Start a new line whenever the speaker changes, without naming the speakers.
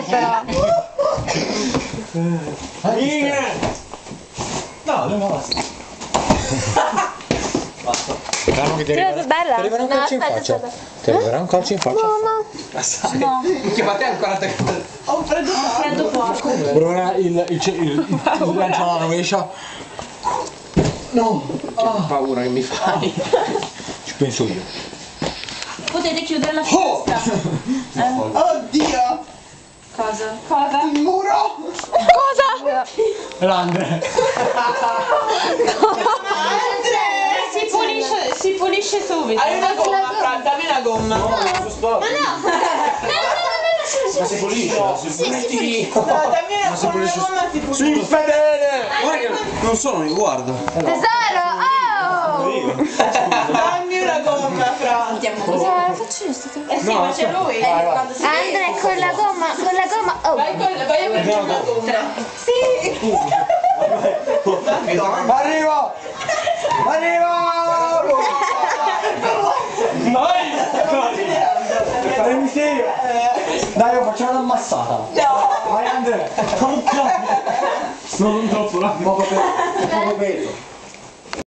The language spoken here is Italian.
fare però.
No, non basta. Basta. Che ti
È bella?
arriverà un calcio in faccia. Ti arriverà un calcio in faccia.
No.
Chiamate ancora te.
Ho un freddo porco.
Bruna il lancio alla rovescia. No.
Che paura che mi fai.
Ci penso io.
Potete chiudere la finestra.
Oddio!
Cosa? Cosa?
Il muro!
Cosa?
L'Andre.
Si pulisce subito.
Hai una gomma, Fran, dammi una gomma.
Ma si pulisce?
No, dammi una gomma, si pulisce.
Sì, fedele! Guarda che non sono io, guarda.
Tesoro, oh!
Dammi una gomma, Fran.
Cosa faccio io?
Eh sì, ma c'è lui. Quando si
Andre, con la gomma, oh!
Vai a prendere una gomma. Sì!
Arriva! Arriva! Dai! Miseria! Dai, facciamo una massata! Vai Andrea! Non troppo, no? Poco peso!